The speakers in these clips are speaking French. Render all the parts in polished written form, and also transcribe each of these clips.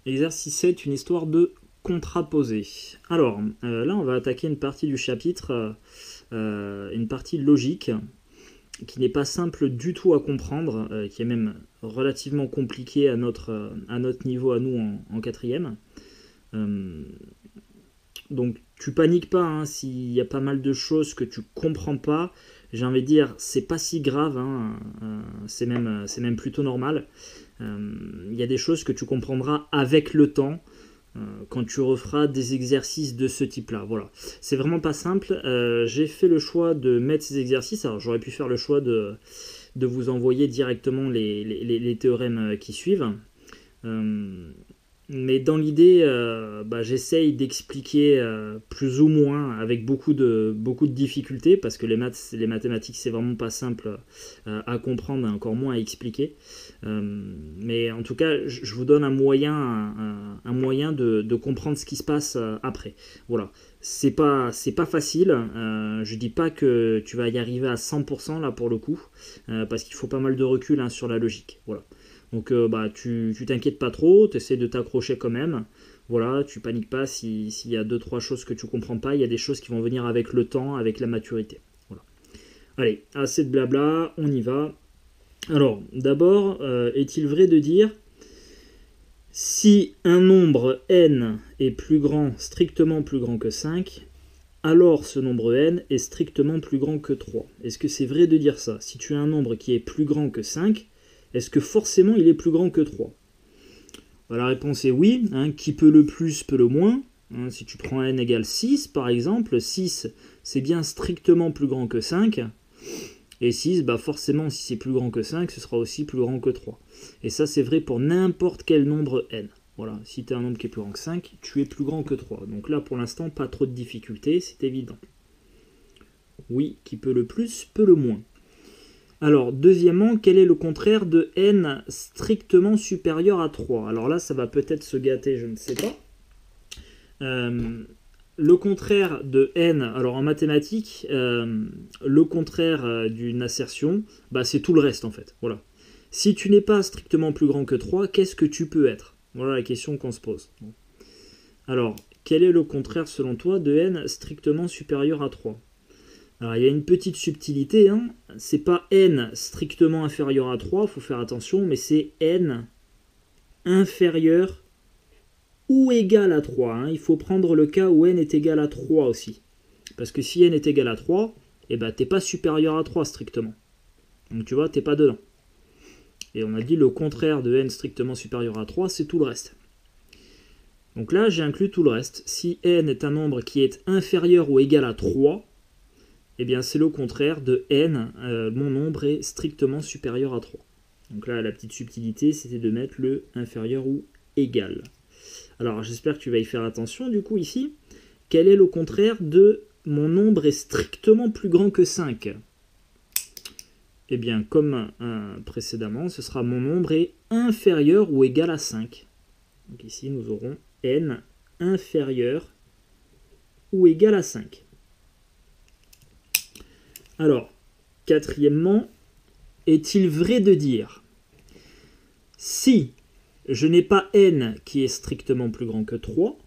Exercice 7, une histoire de contraposé. Alors, là, on va attaquer une partie du chapitre, une partie logique, qui n'est pas simple du tout à comprendre, qui est même relativement compliquée à notre niveau, à nous, en quatrième. Donc, tu paniques pas, hein, s'il y a pas mal de choses que tu comprends pas. J'ai envie de dire, c'est pas si grave, hein, c'est même plutôt normal. Il y a des choses que tu comprendras avec le temps, quand tu referas des exercices de ce type-là. Voilà. C'est vraiment pas simple. J'ai fait le choix de mettre ces exercices. Alors, j'aurais pu faire le choix de vous envoyer directement les théorèmes qui suivent. Mais dans l'idée, j'essaye d'expliquer plus ou moins avec beaucoup de difficultés, parce que les mathématiques, c'est vraiment pas simple à comprendre et encore moins à expliquer. Mais en tout cas, je vous donne un moyen de comprendre ce qui se passe après. Voilà. C'est pas facile. Je dis pas que tu vas y arriver à 100% là pour le coup, parce qu'il faut pas mal de recul, hein, sur la logique. Voilà. Donc tu t'inquiètes pas trop, tu essaies de t'accrocher quand même. Voilà, tu paniques pas s'il y a 2-3 choses que tu comprends pas. Il y a des choses qui vont venir avec le temps, avec la maturité. Voilà. Allez, assez de blabla, on y va. Alors, d'abord, est-il vrai de dire si un nombre n est plus grand, strictement plus grand que 5, alors ce nombre n est strictement plus grand que 3. Est-ce que c'est vrai de dire ça? Si tu as un nombre qui est plus grand que 5, est-ce que forcément il est plus grand que 3? La réponse est oui, hein, qui peut le plus peut le moins. Hein, si tu prends n égale 6 par exemple, 6 c'est bien strictement plus grand que 5. Et 6, forcément si c'est plus grand que 5, ce sera aussi plus grand que 3. Et ça c'est vrai pour n'importe quel nombre n. Voilà, si tu as un nombre qui est plus grand que 5, tu es plus grand que 3. Donc là pour l'instant, pas trop de difficultés, c'est évident. Oui, qui peut le plus peut le moins. Alors, deuxièmement, quel est le contraire de n strictement supérieur à 3? Alors là, ça va peut-être se gâter, je ne sais pas. Le contraire de n, alors en mathématiques, le contraire d'une assertion, c'est tout le reste en fait. Voilà. Si tu n'es pas strictement plus grand que 3, qu'est-ce que tu peux être? Voilà la question qu'on se pose. Alors, quel est le contraire selon toi de n strictement supérieur à 3? Alors il y a une petite subtilité, hein. C'est pas n strictement inférieur à 3, il faut faire attention, mais c'est n inférieur ou égal à 3. Hein. Il faut prendre le cas où n est égal à 3 aussi. Parce que si n est égal à 3, t'es pas supérieur à 3 strictement. Donc tu vois, t'es pas dedans. Et on a dit le contraire de n strictement supérieur à 3, c'est tout le reste. Donc là, j'ai inclus tout le reste. Si n est un nombre qui est inférieur ou égal à 3, c'est le contraire de n, mon nombre est strictement supérieur à 3. Donc là, la petite subtilité, c'était de mettre le inférieur ou égal. Alors, j'espère que tu vas y faire attention, du coup, ici. Quel est le contraire de mon nombre est strictement plus grand que 5? Comme précédemment, ce sera mon nombre est inférieur ou égal à 5. Donc ici, nous aurons n inférieur ou égal à 5. Alors, quatrièmement, est-il vrai de dire si je n'ai pas n qui est strictement plus grand que 3,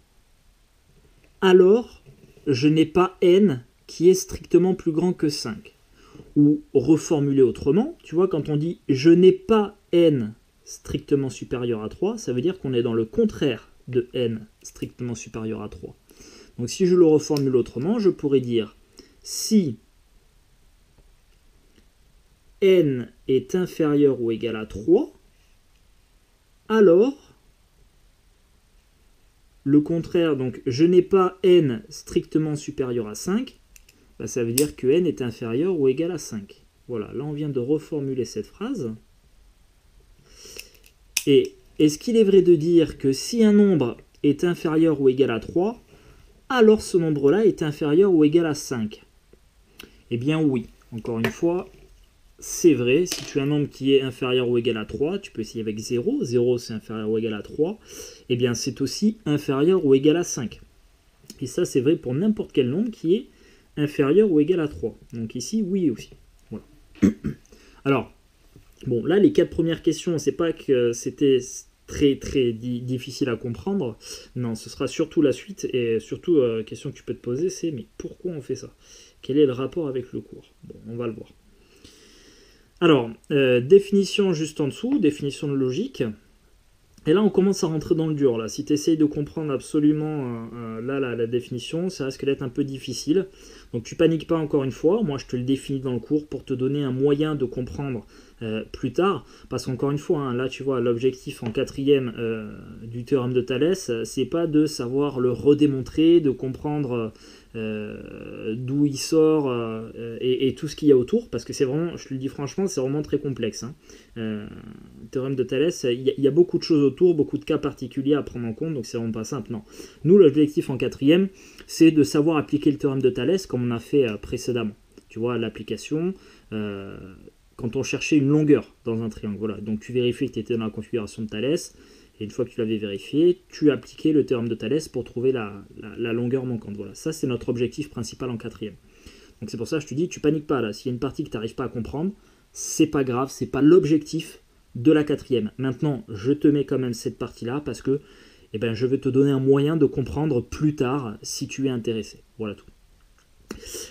alors je n'ai pas n qui est strictement plus grand que 5. Ou reformulé autrement, tu vois, quand on dit je n'ai pas n strictement supérieur à 3, ça veut dire qu'on est dans le contraire de n strictement supérieur à 3. Donc si je le reformule autrement, je pourrais dire si n est inférieur ou égal à 3, alors le contraire, donc je n'ai pas n strictement supérieur à 5, ça veut dire que n est inférieur ou égal à 5. Voilà, là on vient de reformuler cette phrase. Et est-ce qu'il est vrai de dire que si un nombre est inférieur ou égal à 3, alors ce nombre-là est inférieur ou égal à 5? Eh bien oui, encore une fois, c'est vrai. Si tu as un nombre qui est inférieur ou égal à 3, tu peux essayer avec 0. 0 c'est inférieur ou égal à 3. Eh bien c'est aussi inférieur ou égal à 5. Et ça c'est vrai pour n'importe quel nombre qui est inférieur ou égal à 3. Donc ici, oui aussi. Voilà. Alors, bon, là les 4 premières questions, c'est pas que c'était très difficile à comprendre. Non, ce sera surtout la suite, et surtout, question que tu peux te poser, c'est mais pourquoi on fait ça? Quel est le rapport avec le cours? Bon, on va le voir. Alors, définition juste en dessous, définition de logique. Et là, on commence à rentrer dans le dur. Là. Si tu essayes de comprendre absolument la définition, ça risque d'être un peu difficile. Donc tu paniques pas encore une fois. Moi, je te le définis dans le cours pour te donner un moyen de comprendre plus tard. Parce qu'encore une fois, hein, là, tu vois, l'objectif en quatrième du théorème de Thalès, c'est pas de savoir le redémontrer, de comprendre d'où il sort et tout ce qu'il y a autour. Parce que c'est vraiment, je te le dis franchement, c'est vraiment très complexe. Hein. Théorème de Thalès, il y a beaucoup de choses autour, beaucoup de cas particuliers à prendre en compte, donc c'est vraiment pas simple, non. Nous, l'objectif en quatrième, c'est de savoir appliquer le théorème de Thalès comme on a fait précédemment. Tu vois, l'application, quand on cherchait une longueur dans un triangle, voilà. Donc tu vérifies que tu étais dans la configuration de Thalès, et une fois que tu l'avais vérifié, tu appliquais le théorème de Thalès pour trouver la longueur manquante. Voilà, ça c'est notre objectif principal en quatrième. Donc c'est pour ça que je te dis, tu paniques pas là, s'il y a une partie que tu n'arrives pas à comprendre, c'est pas grave, c'est pas l'objectif de la quatrième. Maintenant, je te mets quand même cette partie-là parce que je vais te donner un moyen de comprendre plus tard si tu es intéressé. Voilà tout.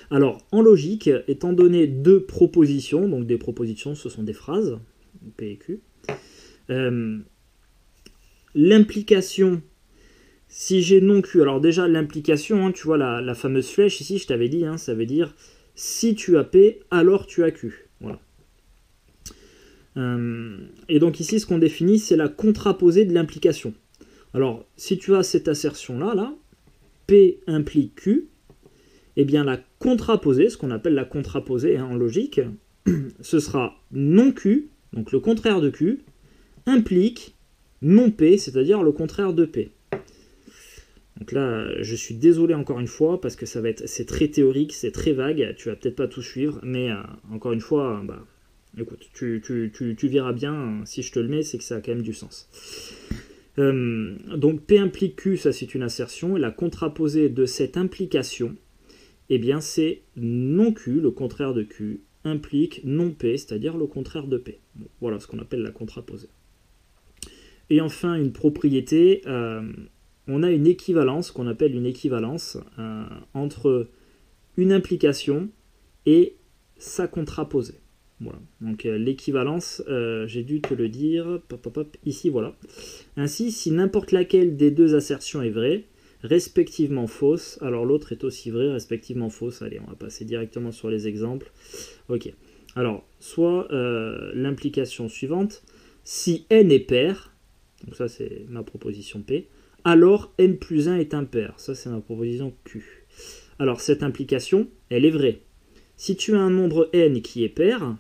Alors, en logique, étant donné deux propositions, donc des propositions, ce sont des phrases, P et Q, l'implication, si j'ai non Q, alors déjà l'implication, hein, tu vois la fameuse flèche ici, je t'avais dit, hein, ça veut dire si tu as P, alors tu as Q. Voilà. Et donc ici, ce qu'on définit, c'est la contraposée de l'implication. Alors, si tu as cette assertion-là, là, P implique Q, eh bien la contraposée, ce qu'on appelle la contraposée hein, en logique, ce sera non Q, donc le contraire de Q, implique non P, c'est-à-dire le contraire de P. Donc là, je suis désolé encore une fois, parce que c'est très théorique, c'est très vague, tu vas peut-être pas tout suivre, mais encore une fois, écoute, tu verras bien, si je te le mets, c'est que ça a quand même du sens. Donc P implique Q, ça c'est une assertion, et la contraposée de cette implication, eh bien c'est non Q, le contraire de Q, implique non P, c'est-à-dire le contraire de P. Bon, voilà ce qu'on appelle la contraposée. Et enfin, une propriété, on a une équivalence, qu'on appelle une équivalence, entre une implication et sa contraposée. Voilà. Donc l'équivalence, j'ai dû te le dire, ici voilà. Ainsi, si n'importe laquelle des deux assertions est vraie, respectivement fausse, alors l'autre est aussi vraie, respectivement fausse. Allez, on va passer directement sur les exemples. Ok. Alors, soit l'implication suivante, si n est pair, donc ça c'est ma proposition P, alors n plus 1 est impair. Ça c'est ma proposition Q. Alors cette implication, elle est vraie. Si tu as un nombre n qui est pair,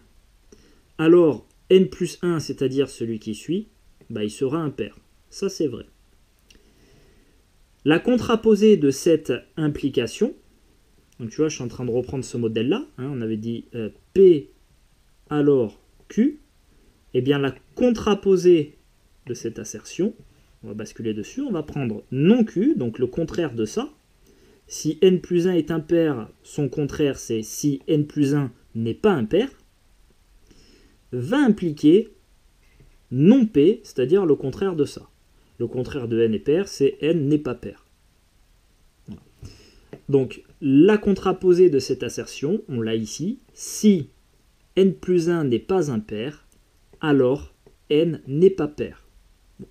alors n plus 1, c'est-à-dire celui qui suit, il sera impair. Ça c'est vrai. La contraposée de cette implication, donc tu vois, je suis en train de reprendre ce modèle-là, hein, on avait dit P alors Q, et bien la contraposée de cette assertion, on va basculer dessus, on va prendre non Q, donc le contraire de ça. Si n plus 1 est impair, son contraire c'est si n plus 1 n'est pas impair, va impliquer non P, c'est-à-dire le contraire de ça. Le contraire de n est pair, c'est n n'est pas pair. Voilà. Donc la contraposée de cette assertion, on l'a ici, si n plus 1 n'est pas impair, alors n n'est pas pair. Bon.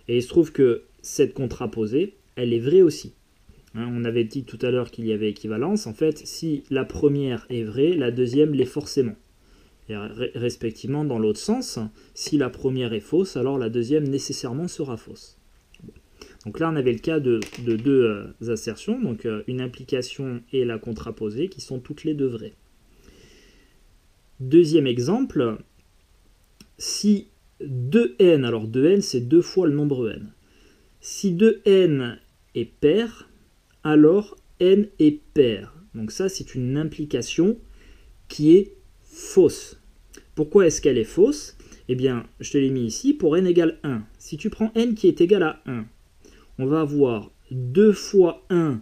Et il se trouve que cette contraposée, elle est vraie aussi. Hein, on avait dit tout à l'heure qu'il y avait équivalence. En fait, si la première est vraie, la deuxième l'est forcément. Et respectivement, dans l'autre sens, si la première est fausse, alors la deuxième nécessairement sera fausse. Bon. Donc là, on avait le cas de deux assertions, donc une implication et la contraposée, qui sont toutes les deux vraies. Deuxième exemple, si 2n, alors 2n c'est 2 fois le nombre n. Si 2n est pair, alors n est pair. Donc ça, c'est une implication qui est fausse. Pourquoi est-ce qu'elle est fausse? Eh bien, je te l'ai mis ici, pour n égale 1. Si tu prends n qui est égal à 1, on va avoir 2 fois 1,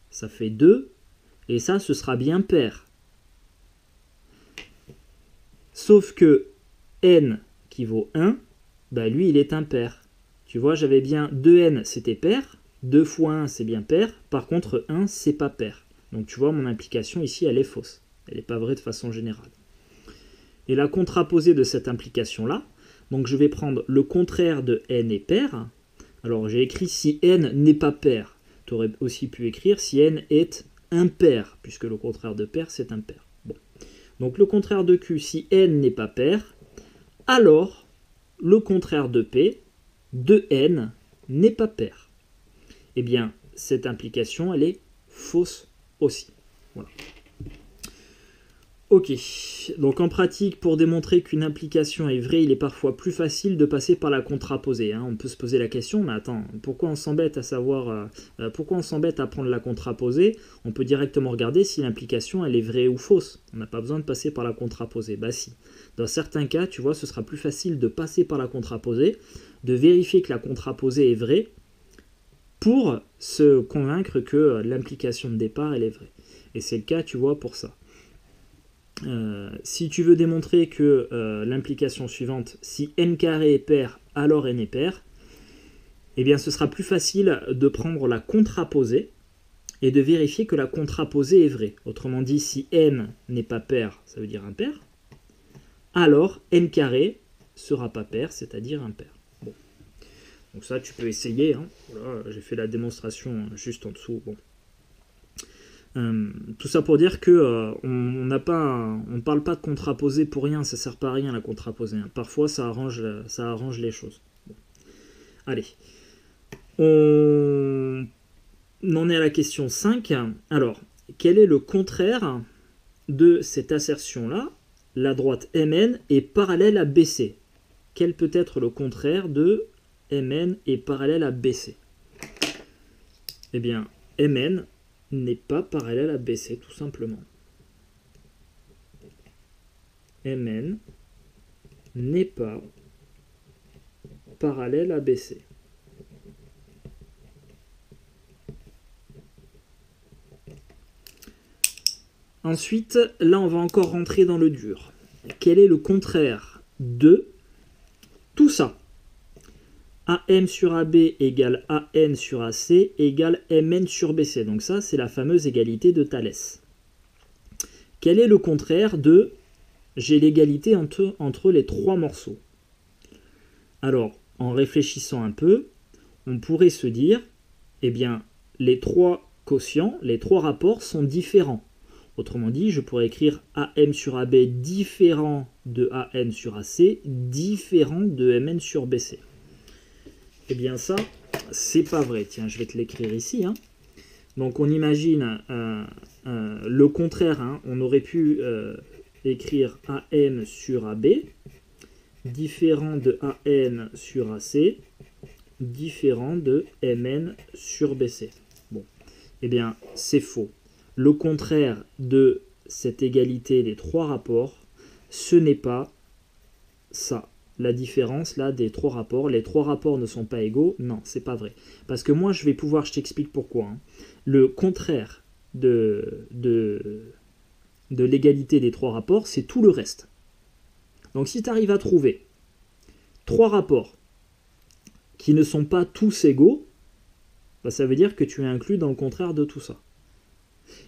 ça fait 2, et ça, ce sera bien pair. Sauf que n qui vaut 1, lui, il est impair. Tu vois, j'avais bien 2n, c'était pair. 2 fois 1, c'est bien pair. Par contre, 1, c'est pas pair. Donc tu vois, mon implication ici, elle est fausse. Elle n'est pas vraie de façon générale. Et la contraposée de cette implication-là, donc je vais prendre le contraire de n est pair. Alors j'ai écrit si n n'est pas pair. Tu aurais aussi pu écrire si n est impair, puisque le contraire de pair, c'est impair. Bon. Donc le contraire de q, si n n'est pas pair, alors le contraire de p, de n, n'est pas pair. Eh bien, cette implication, elle est fausse aussi. Voilà. Ok, donc en pratique, pour démontrer qu'une implication est vraie, il est parfois plus facile de passer par la contraposée. Hein. On peut se poser la question, mais attends, pourquoi on s'embête à savoir, pourquoi on s'embête à prendre la contraposée? On peut directement regarder si l'implication elle est vraie ou fausse. On n'a pas besoin de passer par la contraposée. Bah si. Dans certains cas, tu vois, ce sera plus facile de passer par la contraposée, de vérifier que la contraposée est vraie, pour se convaincre que l'implication de départ elle est vraie. Et c'est le cas, tu vois, pour ça. Si tu veux démontrer que l'implication suivante, si n carré est pair, alors n est pair, eh bien ce sera plus facile de prendre la contraposée et de vérifier que la contraposée est vraie. Autrement dit, si n n'est pas pair, ça veut dire impair, alors n carré sera pas pair, c'est-à-dire impair. Bon. Donc ça, tu peux essayer. Hein. Voilà, j'ai fait la démonstration juste en dessous. Bon. Tout ça pour dire que on ne parle pas de contraposé pour rien, ça sert pas à rien la contraposée. Hein. Parfois ça arrange les choses. Bon. Allez, on en est à la question 5. Alors, quel est le contraire de cette assertion-là? La droite MN est parallèle à BC. Quel peut être le contraire de MN est parallèle à BC? Eh bien, MN n'est pas parallèle à BC, tout simplement. Mn n'est pas parallèle à BC. Ensuite, là, on va encore rentrer dans le dur. Quel est le contraire de tout ça? AM sur AB égale AN sur AC égale MN sur BC. Donc ça, c'est la fameuse égalité de Thalès. Quel est le contraire de j'ai l'égalité entre les trois morceaux? Alors, en réfléchissant un peu, on pourrait se dire, eh bien, les trois quotients, les trois rapports sont différents. Autrement dit, je pourrais écrire AM sur AB différent de AN sur AC, différent de MN sur BC. Eh bien ça, c'est pas vrai. Tiens, je vais te l'écrire ici. Hein. Donc on imagine le contraire. Hein. On aurait pu écrire AM sur AB, différent de AN sur AC, différent de MN sur BC. Bon, eh bien c'est faux. Le contraire de cette égalité des trois rapports, ce n'est pas ça. La différence là des trois rapports, les trois rapports ne sont pas égaux, non, c'est pas vrai. Parce que moi, je t'explique pourquoi. Hein. Le contraire de l'égalité des trois rapports, c'est tout le reste. Donc si tu arrives à trouver trois rapports qui ne sont pas tous égaux, bah, ça veut dire que tu es inclus dans le contraire de tout ça.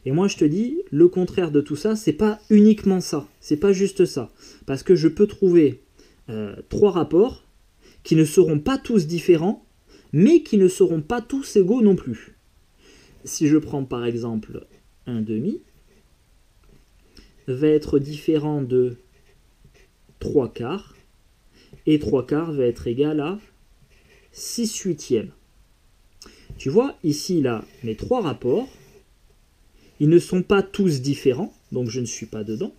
Et moi je te dis, le contraire de tout ça, c'est pas uniquement ça, c'est pas juste ça. Parce que je peux trouver trois rapports qui ne seront pas tous différents, mais qui ne seront pas tous égaux non plus. Si je prends par exemple un demi, va être différent de 3 quarts, et 3 quarts va être égal à 6 huitièmes. Tu vois, ici, là, mes trois rapports, ils ne sont pas tous différents, donc je ne suis pas dedans,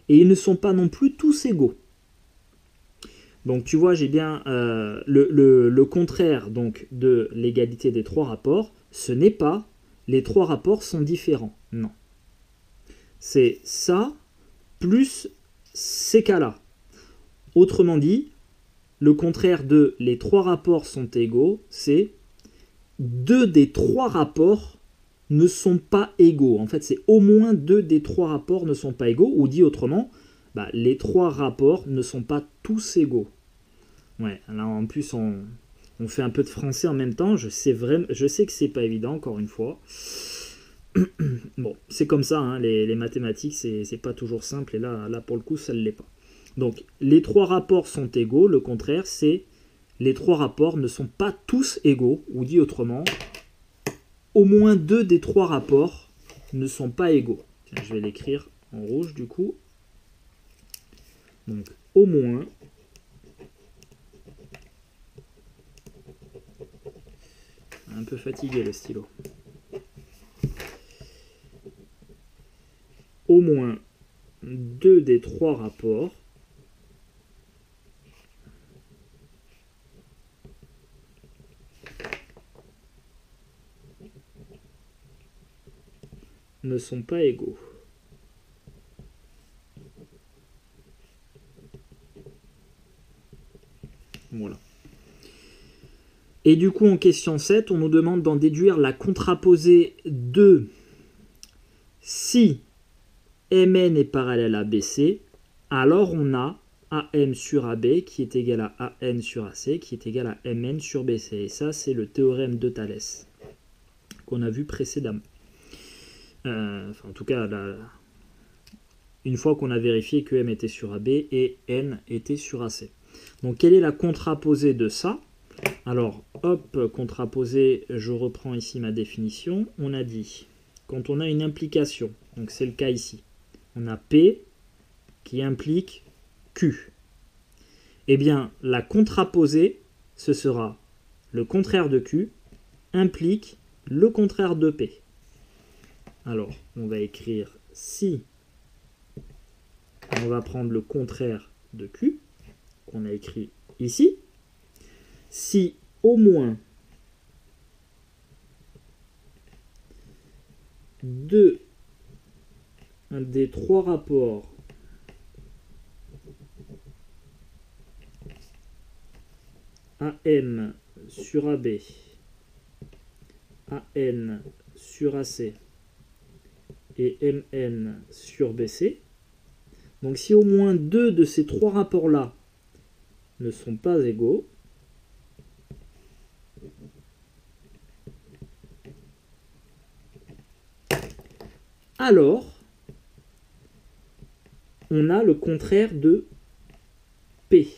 et ils ne sont pas non plus tous égaux. Donc tu vois, j'ai bien le contraire donc, de l'égalité des trois rapports, ce n'est pas les trois rapports sont différents, non. C'est ça plus ces cas-là. Autrement dit, le contraire de les trois rapports sont égaux, c'est deux des trois rapports ne sont pas égaux. En fait, c'est au moins deux des trois rapports ne sont pas égaux, ou dit autrement, bah, les trois rapports ne sont pas tous égaux. Ouais, là en plus On fait un peu de français en même temps. Je sais que c'est pas évident, encore une fois. Bon, c'est comme ça, hein, les mathématiques, c'est pas toujours simple. Et là, pour le coup, ça ne l'est pas. Donc, les trois rapports sont égaux. Le contraire, c'est les trois rapports ne sont pas tous égaux. Ou dit autrement, au moins 2 des 3 rapports ne sont pas égaux. Tiens, je vais l'écrire en rouge du coup. Donc, au moins un peu fatigué le stylo. Au moins 2 des 3 rapports ne sont pas égaux. Voilà. Et du coup, en question 7, on nous demande d'en déduire la contraposée de si Mn est parallèle à BC, alors on a AM sur AB qui est égal à AN sur AC qui est égal à Mn sur BC. Et ça, c'est le théorème de Thalès qu'on a vu précédemment. Enfin, en tout cas, une fois qu'on a vérifié que M était sur AB et N était sur AC. Donc, quelle est la contraposée de ça? Alors, hop, contraposée, je reprends ici ma définition. On a dit, quand on a une implication, donc c'est le cas ici, on a P qui implique Q. Eh bien, la contraposée, ce sera le contraire de Q implique le contraire de P. Alors, on va écrire si on va prendre le contraire de Q, qu'on a écrit ici, si au moins 2 des 3 rapports AM sur AB, AN sur AC et MN sur BC, donc si au moins 2 de ces 3 rapports-là ne sont pas égaux, alors on a le contraire de P.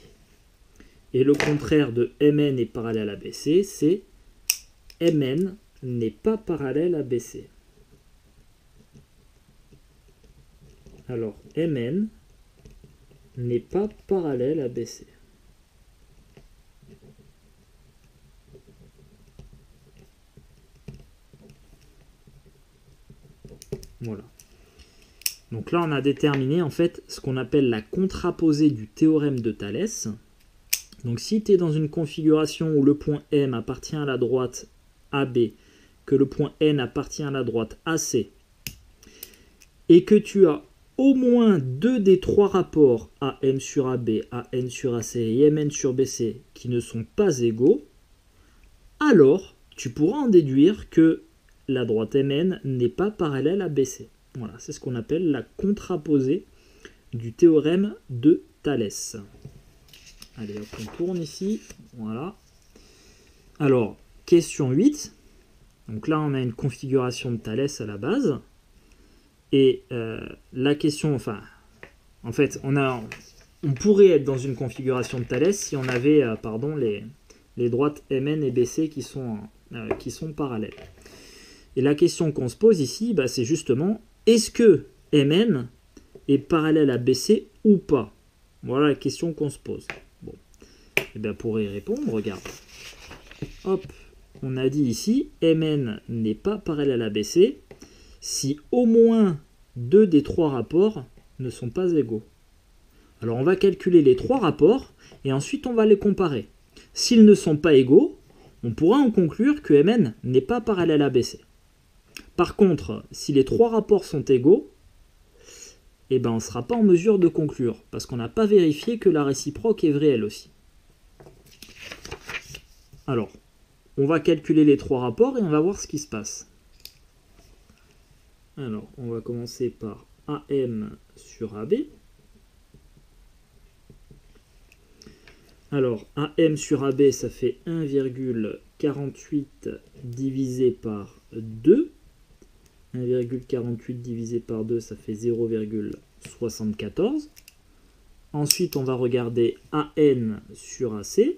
Et le contraire de Mn est parallèle à BC, c'est Mn n'est pas parallèle à BC. Alors, Mn n'est pas parallèle à BC. Voilà. Donc là, on a déterminé en fait ce qu'on appelle la contraposée du théorème de Thalès. Donc si tu es dans une configuration où le point M appartient à la droite AB, que le point N appartient à la droite AC, et que tu as au moins 2 des 3 rapports AM sur AB, AN sur AC et MN sur BC qui ne sont pas égaux, alors tu pourras en déduire que la droite MN n'est pas parallèle à BC. Voilà, c'est ce qu'on appelle la contraposée du théorème de Thalès. Allez, hop, on tourne ici. Voilà. Alors, question 8. Donc là, on a une configuration de Thalès à la base. Et la question, enfin, en fait, on pourrait être dans une configuration de Thalès si on avait, les droites Mn et Bc qui sont parallèles. Et la question qu'on se pose ici, bah, c'est justement, est-ce que Mn est parallèle à Bc ou pas? Voilà la question qu'on se pose. Bon. Et bien pour y répondre, regarde. Hop, on a dit ici, Mn n'est pas parallèle à Bc si au moins 2 des 3 rapports ne sont pas égaux. Alors on va calculer les 3 rapports et ensuite on va les comparer. S'ils ne sont pas égaux, on pourra en conclure que Mn n'est pas parallèle à Bc. Par contre, si les 3 rapports sont égaux, eh ben on ne sera pas en mesure de conclure, parce qu'on n'a pas vérifié que la réciproque est vraie elle aussi. Alors, on va calculer les 3 rapports et on va voir ce qui se passe. Alors, on va commencer par AM sur AB. Alors, AM sur AB, ça fait 1,48 divisé par 2. 1,48 divisé par 2, ça fait 0,74. Ensuite, on va regarder AN sur AC.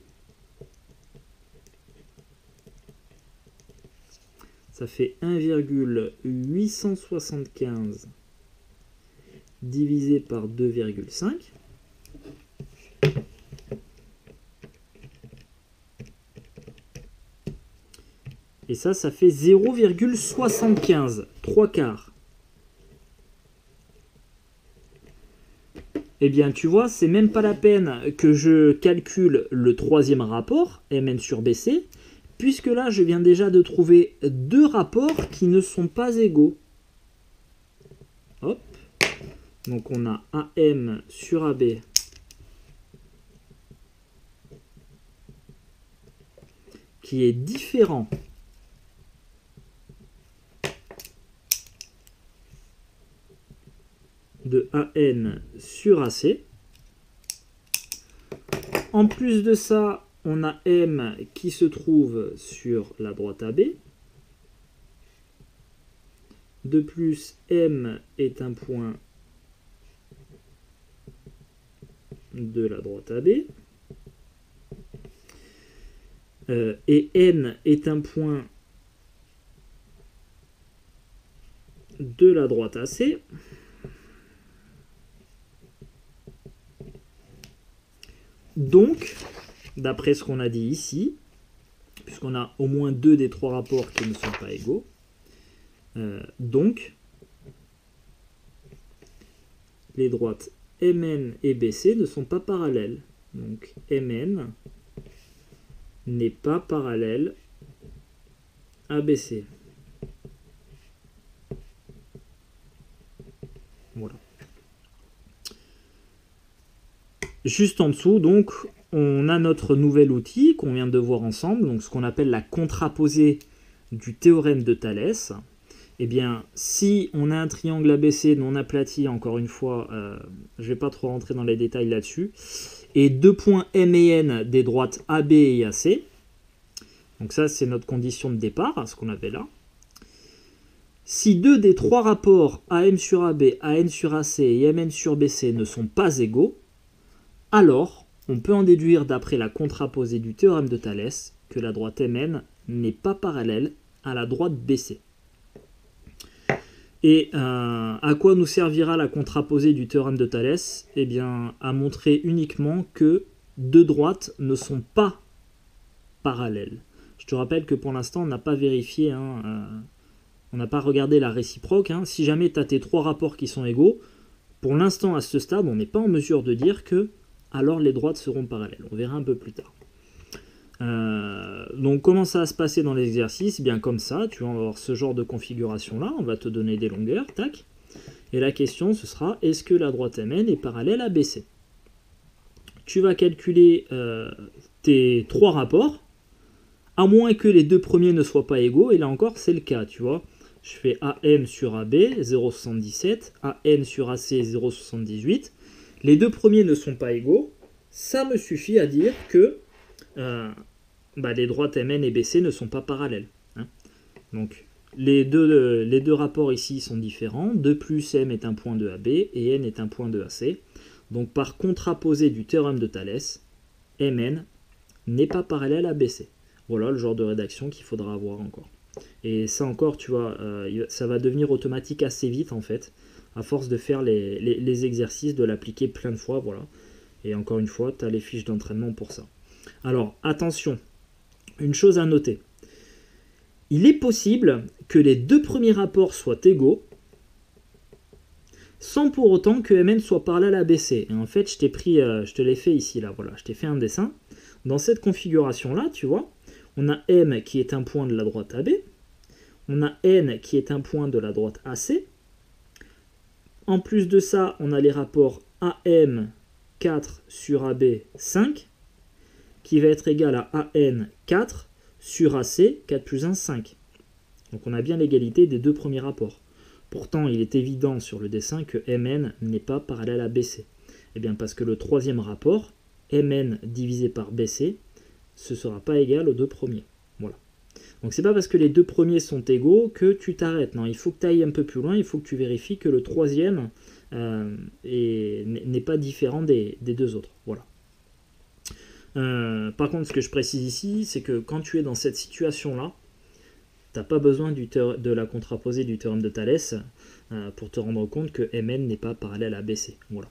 Ça fait 1,875 divisé par 2,5. Et ça fait 0,75, 3 quarts. Eh bien, tu vois, c'est même pas la peine que je calcule le troisième rapport, Mn sur Bc, puisque là, je viens déjà de trouver deux rapports qui ne sont pas égaux. Hop. Donc, on a AM sur AB qui est différent de AN sur AC. En plus de ça, on a M qui se trouve sur la droite AB. De plus, M est un point de la droite AB. Et N est un point de la droite AC. Donc, d'après ce qu'on a dit ici, puisqu'on a au moins deux des trois rapports qui ne sont pas égaux, donc, les droites MN et BC ne sont pas parallèles. Donc, MN n'est pas parallèle à BC. Voilà. Juste en dessous, donc, on a notre nouvel outil qu'on vient de voir ensemble, donc ce qu'on appelle la contraposée du théorème de Thalès. Eh bien, si on a un triangle ABC non aplati, encore une fois, je ne vais pas trop rentrer dans les détails là-dessus, et deux points M et N des droites AB et AC, donc ça c'est notre condition de départ, ce qu'on avait là. Si deux des trois rapports AM sur AB, AN sur AC et MN sur BC ne sont pas égaux, alors on peut en déduire d'après la contraposée du théorème de Thalès que la droite MN n'est pas parallèle à la droite BC. Et à quoi nous servira la contraposée du théorème de Thalès? Eh bien, à montrer uniquement que deux droites ne sont pas parallèles. Je te rappelle que pour l'instant, on n'a pas vérifié, on n'a pas regardé la réciproque. Si jamais tu as tes trois rapports qui sont égaux, pour l'instant, à ce stade, on n'est pas en mesure de dire que alors les droites seront parallèles. On verra un peu plus tard. Donc comment ça va se passer dans l'exercice? Bien comme ça, tu vas avoir ce genre de configuration là, on va te donner des longueurs, tac, et la question ce sera, est-ce que la droite MN est parallèle à BC? Tu vas calculer tes trois rapports, à moins que les deux premiers ne soient pas égaux, et là encore c'est le cas, tu vois, je fais AM sur AB 0,77, AN sur AC 0,78, les deux premiers ne sont pas égaux, ça me suffit à dire que les droites MN et BC ne sont pas parallèles. Donc les deux rapports ici sont différents. 2 plus M est un point de AB et N est un point de AC. Donc par contraposée du théorème de Thalès, MN n'est pas parallèle à BC. Voilà le genre de rédaction qu'il faudra avoir encore. Et ça encore, tu vois, ça va devenir automatique assez vite en fait, à force de faire les exercices, de l'appliquer plein de fois. Voilà. Et encore une fois, tu as les fiches d'entraînement pour ça. Alors, attention, une chose à noter. Il est possible que les deux premiers rapports soient égaux, sans pour autant que MN soit parallèle à BC. Et en fait, je te l'ai fait ici, là, voilà, je t'ai fait un dessin. Dans cette configuration-là, tu vois, on a M qui est un point de la droite AB, on a N qui est un point de la droite AC. En plus de ça, on a les rapports AM 4 sur AB 5, qui va être égal à AN 4 sur AC 4 plus 1, 5. Donc on a bien l'égalité des deux premiers rapports. Pourtant, il est évident sur le dessin que MN n'est pas parallèle à BC. Eh bien parce que le troisième rapport Mn divisé par Bc, ce ne sera pas égal aux deux premiers. Voilà. Donc c'est pas parce que les deux premiers sont égaux que tu t'arrêtes. Non, il faut que tu ailles un peu plus loin, il faut que tu vérifies que le troisième n'est pas différent des deux autres. Voilà. Par contre, ce que je précise ici, c'est que quand tu es dans cette situation-là, tu n'as pas besoin de la contraposée du théorème de Thalès pour te rendre compte que Mn n'est pas parallèle à BC. Voilà.